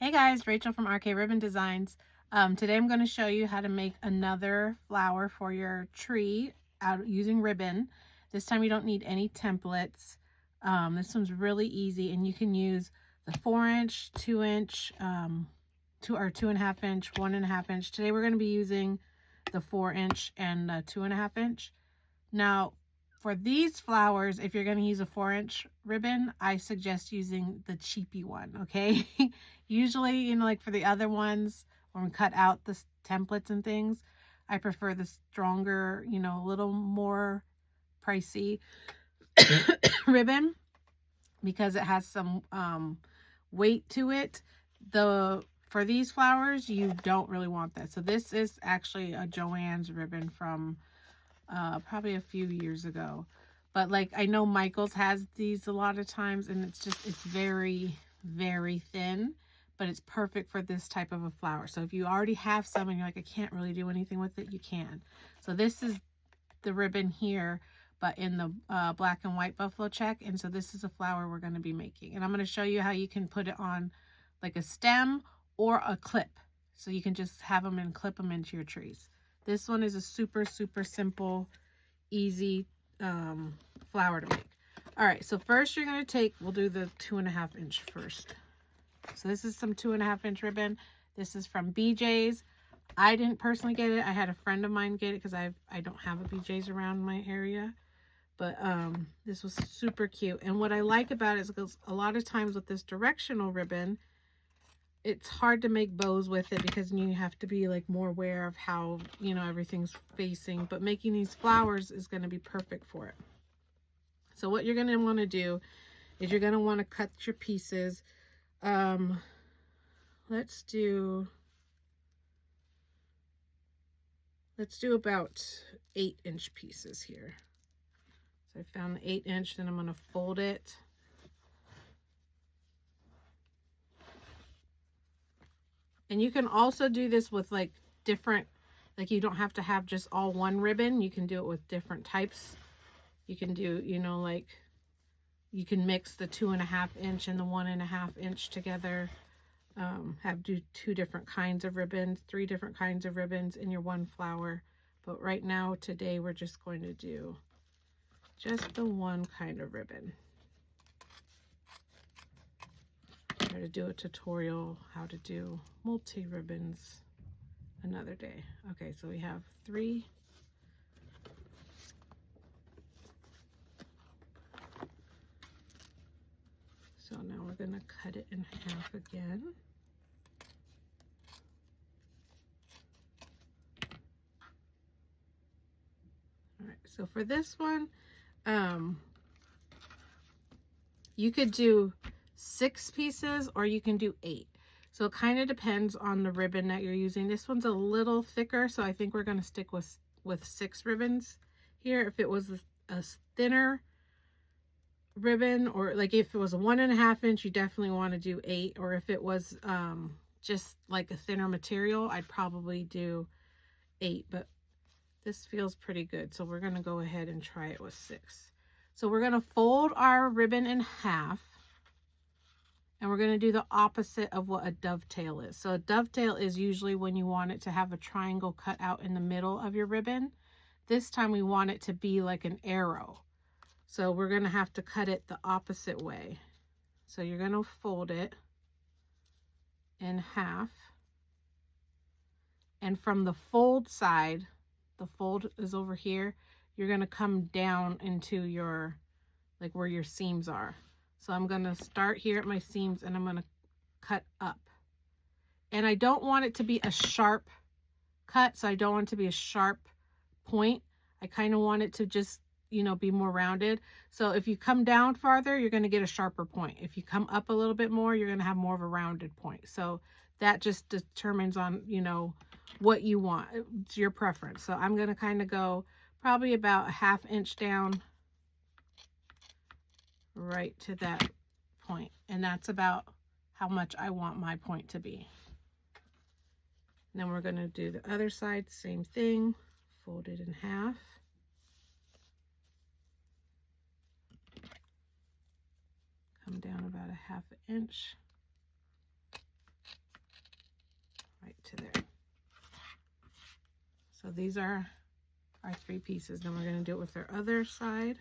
Hey guys, Rachel from RK Ribbon Designs. Today I'm going to show you how to make another flower for your tree out using ribbon. This time you don't need any templates. This one's really easy, and you can use the 4-inch, 2-inch, 2.5 inch, 1.5 inch. Today we're going to be using the 4-inch and 2.5 inch. Now, for these flowers, if you're going to use a 4-inch ribbon, I suggest using the cheapy one, okay? Usually, like for the other ones, when we cut out the templates and things, I prefer the stronger, a little more pricey ribbon because it has some weight to it. For these flowers, you don't really want that. So this is actually a Joann's ribbon from probably a few years ago, but like I know Michael's has these a lot of times, and it's very, very thin, but it's perfect for this type of a flower. So if you already have some and you're like, I can't really do anything with it, you can. So this is the ribbon here, but in the black and white buffalo check. And so this is a flower we're going to be making, and I'm going to show you how you can put it on like a stem or a clip, so you can just have them and clip them into your trees. This one is a super, super simple, easy flower to make. All right, so first you're going to we'll do the 2.5 inch first. So this is some 2.5 inch ribbon. This is from BJ's. I didn't personally get it. I had a friend of mine get it because I don't have a BJ's around my area. But this was super cute. And what I like about it is because a lot of times with this directional ribbon, it's hard to make bows with it because you have to be like more aware of how, everything's facing, but making these flowers is going to be perfect for it. So what you're going to want to do is you're going to want to cut your pieces. Let's do about 8-inch pieces here. So I found the 8-inch, then I'm going to fold it. And you can also do this with like different, like you don't have to have just all one ribbon. You can do it with different types. You can do, like you can mix the 2.5 inch and the 1.5 inch together. Do 2 different kinds of ribbons, 3 different kinds of ribbons in your one flower. But right now, today, we're just going to do just the one kind of ribbon. Try to do a tutorial how to do multi-ribbons another day. Okay, so we have 3. So now we're going to cut it in half again. All right, so for this one, you could do 6 pieces or you can do 8. So it kind of depends on the ribbon that you're using. This one's a little thicker, so I think we're going to stick with 6 ribbons here. If it was a thinner ribbon, or like if it was a 1.5 inch, you definitely want to do 8. Or if it was just like a thinner material, I'd probably do 8. But this feels pretty good, so we're going to go ahead and try it with 6. So we're going to fold our ribbon in half, and we're going to do the opposite of what a dovetail is. So a dovetail is usually when you want it to have a triangle cut out in the middle of your ribbon. This time we want it to be like an arrow. So we're going to have to cut it the opposite way. So you're going to fold it in half. And from the fold side, the fold is over here, you're going to come down into your, like where your seams are. So I'm going to start here at my seams, and I'm going to cut up. And I don't want it to be a sharp cut, so I don't want it to be a sharp point. I kind of want it to just, be more rounded. So if you come down farther, you're going to get a sharper point. If you come up a little bit more, you're going to have more of a rounded point. So that just determines on, what you want. It's your preference. So I'm going to kind of go probably about a 1/2 inch down right to that point, and that's about how much I want my point to be. And then we're going to do the other side, same thing, fold it in half. Come down about a 1/2 inch. So these are our 3 pieces. Then we're going to do it with our other side.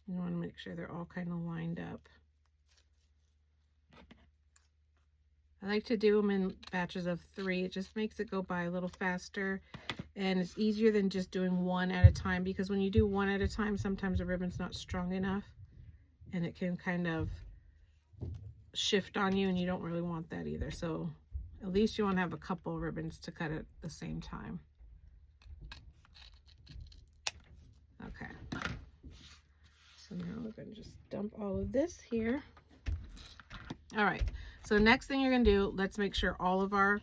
You want to make sure they're all kind of lined up. I like to do them in batches of 3. It just makes it go by a little faster, and it's easier than just doing one at a time, because when you do one at a time, sometimes the ribbon's not strong enough and it can kind of shift on you, and you don't really want that either. So at least you want to have a couple ribbons to cut at the same time. Okay. So now we're going to just dump all of this here. All right. So next thing you're going to do, let's make sure all of our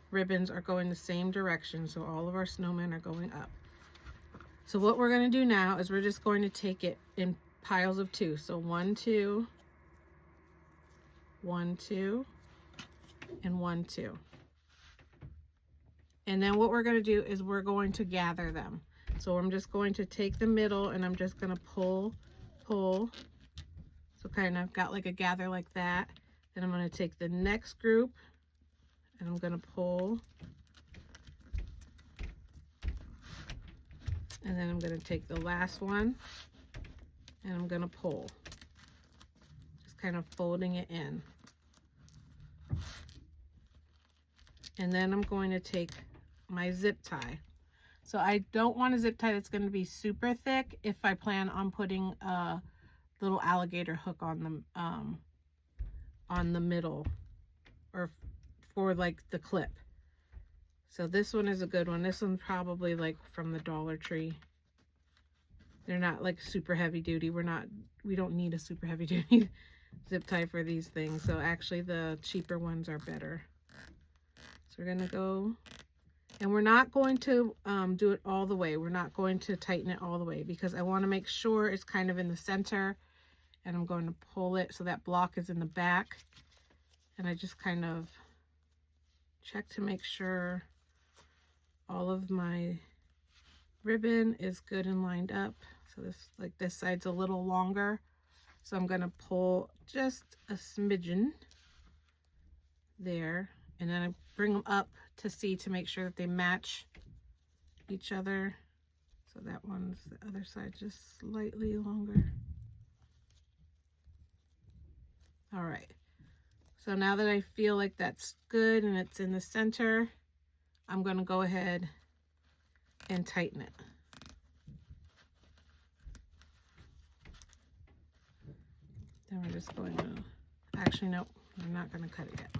ribbons are going the same direction. So all of our snowmen are going up. So what we're going to do now is we're just going to take it in piles of 2. So 1, 2, 1, 2, and 1, 2. And then what we're going to do is we're going to gather them. So I'm just going to take the middle and I'm just going to pull. So kind of got like a gather like that. Then I'm going to take the next group and I'm going to pull. And then I'm going to take the last one and I'm going to pull. Just kind of folding it in. And then I'm going to take my zip tie. So I don't want a zip tie that's going to be super thick if I plan on putting a little alligator hook on the middle, or for like the clip. So this one is a good one. This one's probably like from the Dollar Tree. They're not like super heavy duty. We don't need a super heavy duty zip tie for these things. So actually the cheaper ones are better. So we're gonna go, and we're not going to do it all the way. We're not going to tighten it all the way because I want to make sure it's kind of in the center, and I'm going to pull it so that block is in the back. And I just kind of check to make sure all of my ribbon is good and lined up. So this side's a little longer. So I'm going to pull just a smidgen there, and then I bring them up to see to make sure that they match each other. So that one's the other side, just slightly longer. All right. So now that I feel like that's good and it's in the center, I'm going to go ahead and tighten it. Then we're just going to, actually, no, we're not going to cut it yet.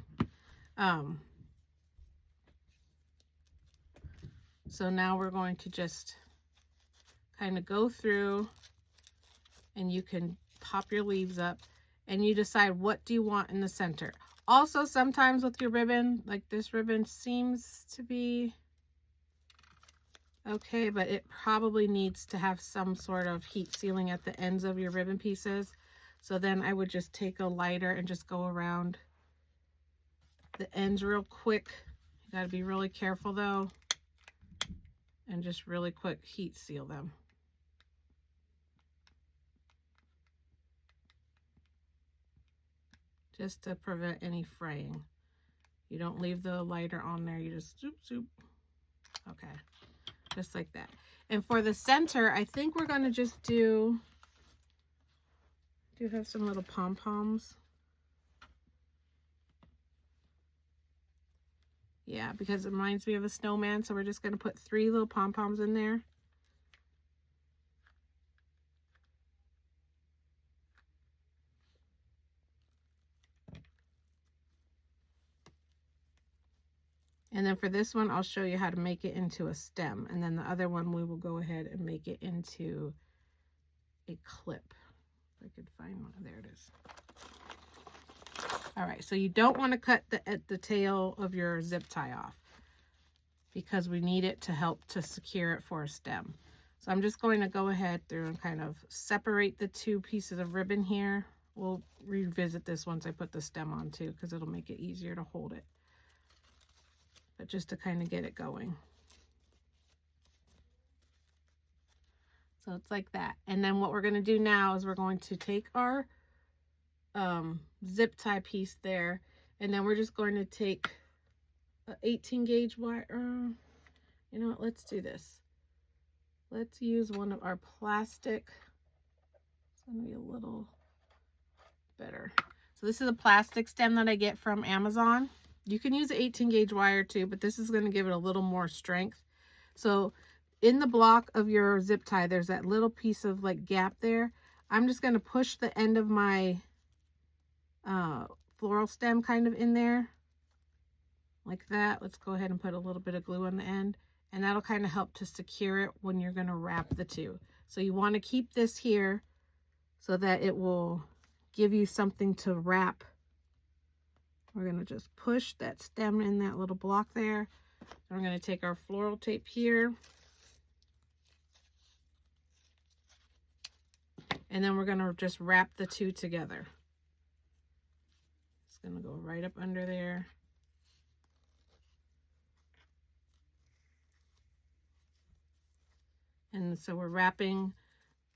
So now we're going to just kind of go through, and you can pop your leaves up and you decide what do you want in the center. Also, sometimes with your ribbon, like this ribbon seems to be okay, but it probably needs to have some sort of heat sealing at the ends of your ribbon pieces. So then I would just take a lighter and just go around the ends real quick. You got to be really careful though, and just really quick heat seal them. Just to prevent any fraying. You don't leave the lighter on there, you just zoop, zoop. Okay, just like that. And for the center, I think we're gonna just do have some little pom-poms. Yeah, because it reminds me of a snowman, so we're just gonna put 3 little pom-poms in there. And then for this one, I'll show you how to make it into a stem. And then the other one, we will go ahead and make it into a clip. If I could find one. There it is. All right, so you don't want to cut the tail of your zip tie off because we need it to help to secure it for a stem. So I'm just going to go ahead through and kind of separate the 2 pieces of ribbon here. We'll revisit this once I put the stem on too, because it'll make it easier to hold it. But just to kind of get it going. So it's like that. And then what we're going to do now is we're going to take our zip tie piece there, And then we're just going to take an 18 gauge wire. You know what, let's do this. Let's use one of our plastic. It's gonna be a little better. So this is a plastic stem that I get from Amazon. You can use an 18 gauge wire too, but this is gonna give it a little more strength. So in the block of your zip tie, there's that little piece of like gap there. I'm just gonna push the end of my floral stem kind of in there like that. Let's go ahead and put a little bit of glue on the end, and that'll kind of help to secure it when you're going to wrap the two. So you want to keep this here so that it will give you something to wrap. We're going to just push that stem in that little block there. We're going to take our floral tape here, and then we're going to just wrap the two together. It's going to go right up under there. And so we're wrapping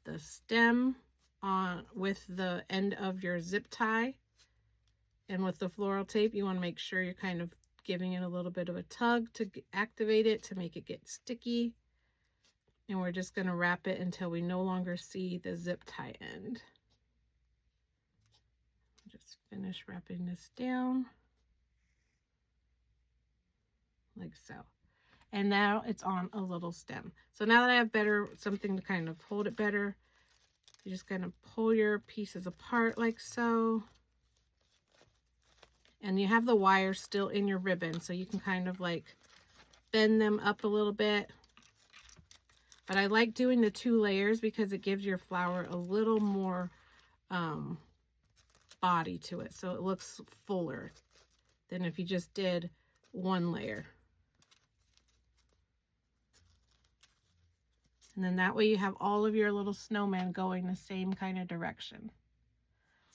the stem on with the end of your zip tie, and with the floral tape you want to make sure you're kind of giving it a little bit of a tug to activate it, to make it get sticky. And we're just going to wrap it until we no longer see the zip tie end. Just finish wrapping this down like so. And now it's on a little stem. So now that I have something to kind of hold it better, you just kind of pull your pieces apart like so. And you have the wire still in your ribbon, so you can kind of like bend them up a little bit. But I like doing the 2 layers because it gives your flower a little more body to it. So it looks fuller than if you just did 1 layer. And then that way you have all of your little snowmen going the same kind of direction.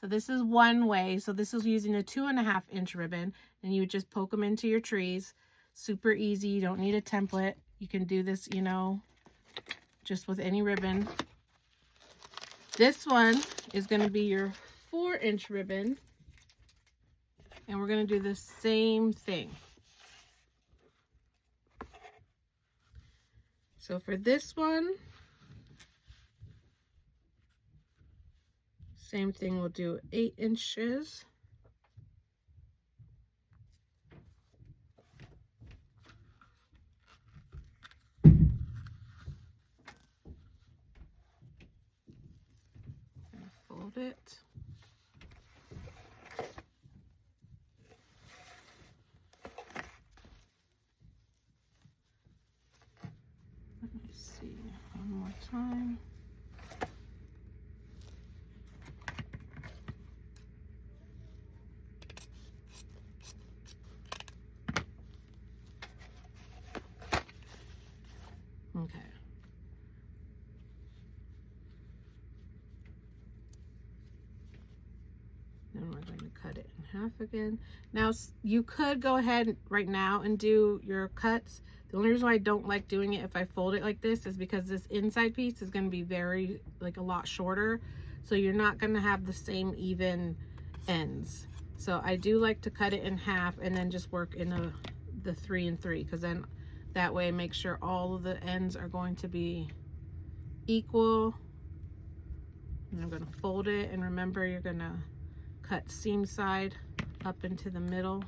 So this is one way. So this is using a 2.5 inch ribbon, and you would just poke them into your trees. Super easy. You don't need a template. You can do this, you know, just with any ribbon. This one is going to be your 4-inch ribbon, and we're going to do the same thing. So for this one, same thing, we'll do 8 inches. Fold it. Let me see one more time. Okay. Then we're going to cut it in half again. Now you could go ahead right now and do your cuts. The only reason why I don't like doing it if I fold it like this is because this inside piece is going to be a lot shorter. So you're not going to have the same even ends. So I do like to cut it in half and then just work in the 3 and 3, because then that way make sure all of the ends are going to be equal. And I'm going to fold it, and remember you're going to cut seam side up into the middle.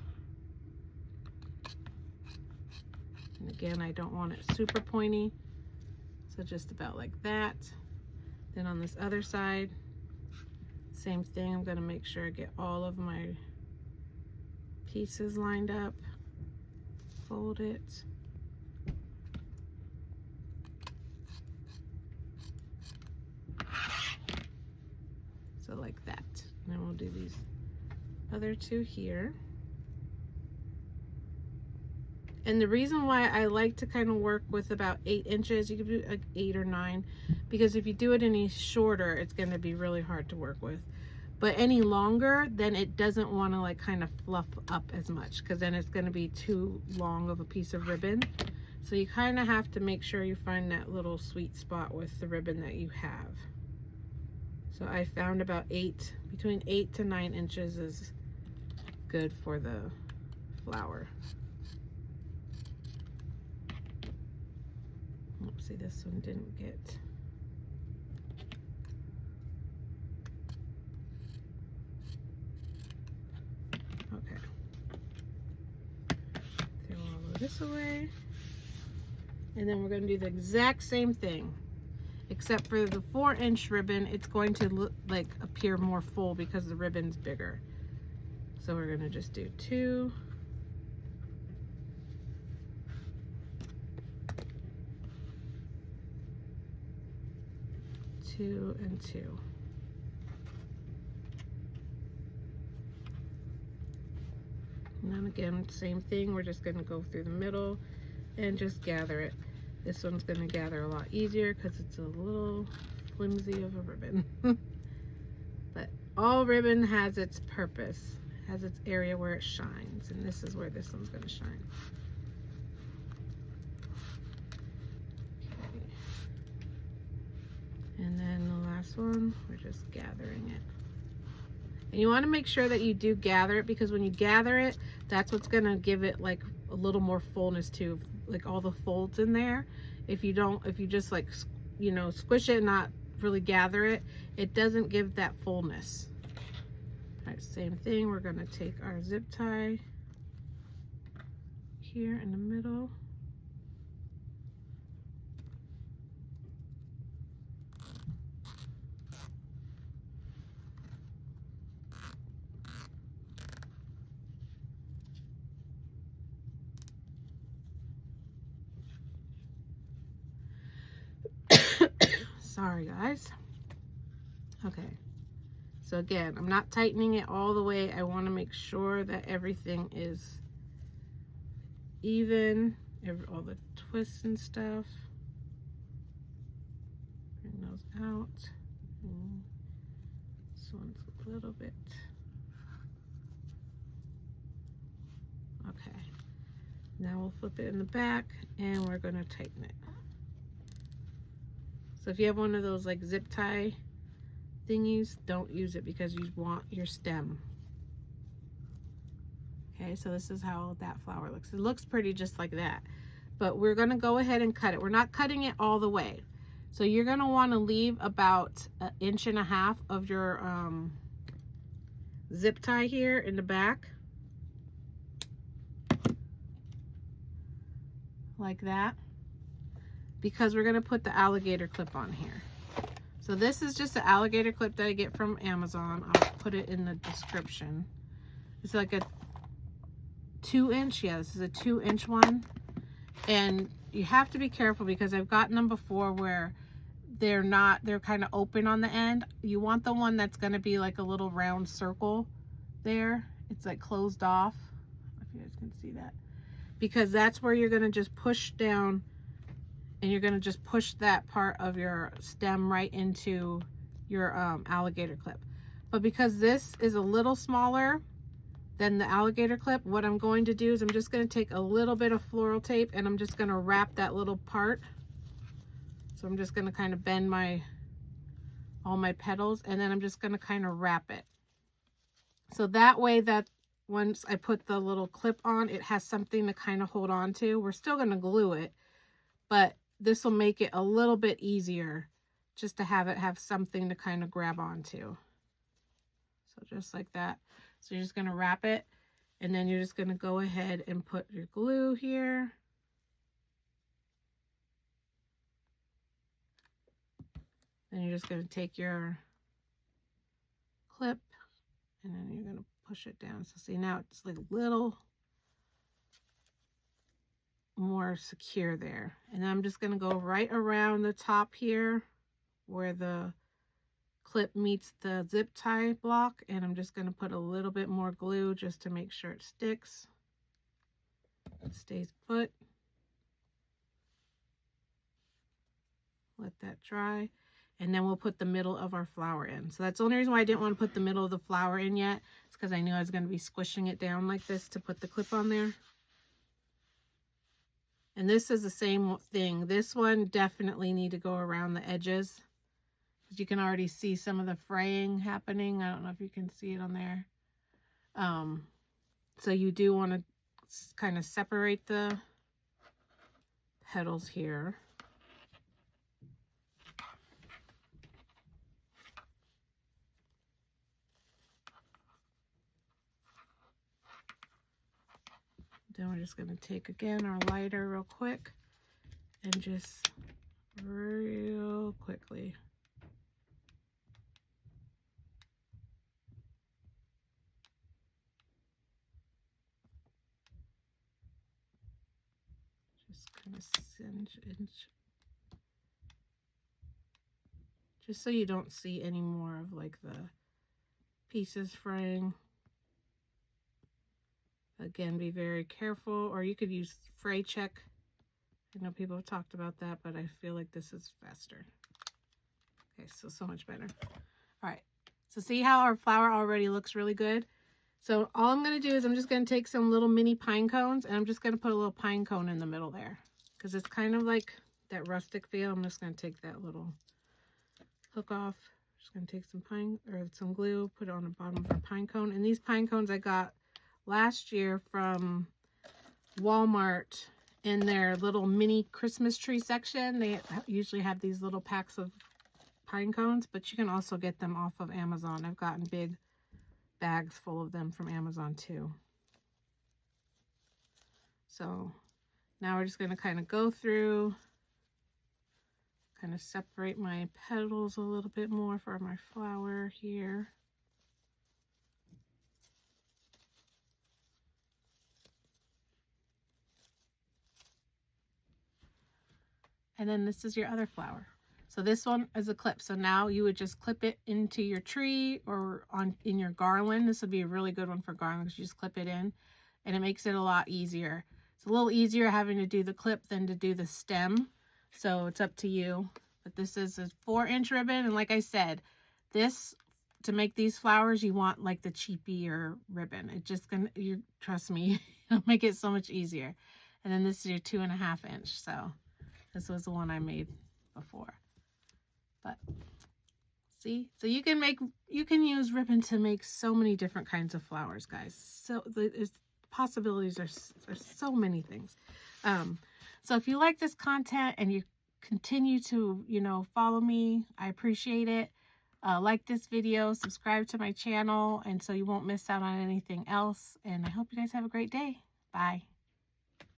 And again, I don't want it super pointy, so just about like that. Then on this other side, same thing. I'm going to make sure I get all of my pieces lined up. Fold it. So like that. And then we'll do these other 2 here. And the reason why I like to kind of work with about 8 inches, you could do like 8 or 9, because if you do it any shorter, it's going to be really hard to work with. But any longer, then it doesn't want to like kind of fluff up as much, because then it's going to be too long of a piece of ribbon. So you kind of have to make sure you find that little sweet spot with the ribbon that you have. So I found about between 8 to 9 inches is good for the flower. Oops, see, this one didn't get. Okay. Throw all of this away. And then we're going to do the exact same thing, except for the 4-inch ribbon, it's going to look like appear more full because the ribbon's bigger. So we're going to just do 2. 2 and 2. And then again, same thing, we're just going to go through the middle and just gather it. This one's going to gather a lot easier because it's a little flimsy of a ribbon. But all ribbon has its purpose, has its area where it shines, and this is where this one's going to shine. Okay. And then the last one, we're just gathering it. And you want to make sure that you do gather it, because when you gather it, that's what's going to give it like a little more fullness too, like all the folds in there. If you don't, if you just like, you know, squish it and not really gather it, it doesn't give that fullness. All right, same thing. We're going to take our zip tie here in the middle. Sorry guys. Okay, so again, I'm not tightening it all the way. I want to make sure that everything is even, all the twists and stuff. Bring those out. And this one's a little bit. Okay, now we'll flip it in the back and we're going to tighten it. So if you have one of those like zip tie thingies, don't use it because you want your stem. Okay, so this is how that flower looks. It looks pretty just like that, but we're going to go ahead and cut it. We're not cutting it all the way. So you're going to want to leave about 1.5 inches of your zip tie here in the back. Like that. Because we're going to put the alligator clip on here. So this is just an alligator clip that I get from Amazon. I'll put it in the description. It's like a 2-inch. Yeah, this is a 2-inch one. And you have to be careful because I've gotten them before where they're kind of open on the end. You want the one that's going to be like a little round circle there. It's like closed off. I don't know if you guys can see that. Because that's where you're going to just push down, and you're going to just push that part of your stem right into your alligator clip. But because this is a little smaller than the alligator clip, what I'm going to do is I'm just going to take a little bit of floral tape and I'm just going to wrap that little part. So I'm just going to kind of bend all my petals, and then I'm just going to kind of wrap it. So that way that once I put the little clip on, it has something to kind of hold on to. We're still going to glue it, but this will make it a little bit easier just to have it have something to kind of grab onto. So just like that. So you're just going to wrap it, and then you're just going to go ahead and put your glue here. Then you're just going to take your clip, and then you're going to push it down. So see, now it's like a little more secure there. And then I'm just going to go right around the top here where the clip meets the zip tie block, and I'm just going to put a little bit more glue just to make sure it sticks. It stays put. Let that dry, and then we'll put the middle of our flower in. So that's the only reason why I didn't want to put the middle of the flower in yet. It's because I knew I was going to be squishing it down like this to put the clip on there. And this is the same thing. This one definitely need to go around the edges, because you can already see some of the fraying happening. I don't know if you can see it on there. So you do want to kind of separate the petals here. Then we're just going to take again our lighter real quick and just real quickly. Just kind of inch, just so you don't see any more of like the pieces fraying. Again, be very careful, or you could use fray check. I know people have talked about that, but I feel like this is faster. Okay, so much better. All right, so see how our flower already looks really good? So all I'm going to do is I'm just going to take some little mini pine cones, and I'm just going to put a little pine cone in the middle there, because it's kind of like that rustic feel. I'm just going to take that little hook off. Just going to take some some glue, put it on the bottom of our pine cone. And these pine cones I got last year from Walmart in their little mini Christmas tree section. They usually have these little packs of pine cones, but you can also get them off of Amazon. I've gotten big bags full of them from Amazon too. So now we're just going to kind of go through, kind of separate my petals a little bit more for my flower here. And then this is your other flower. So this one is a clip. So now you would just clip it into your tree or in your garland. This would be a really good one for garland because you just clip it in and it makes it a lot easier. It's a little easier having to do the clip than to do the stem. So it's up to you. But this is a 4-inch ribbon. And like I said, to make these flowers, you want like the cheapier ribbon. It just trust me, it'll make it so much easier. And then this is your 2.5 inch. So this was the one I made before. But see, so you can use ribbon to make so many different kinds of flowers, guys. So the possibilities are so many things. So if you like this content and you continue to, follow me, I appreciate it. Like this video, subscribe to my channel, and so you won't miss out on anything else. And I hope you guys have a great day. Bye.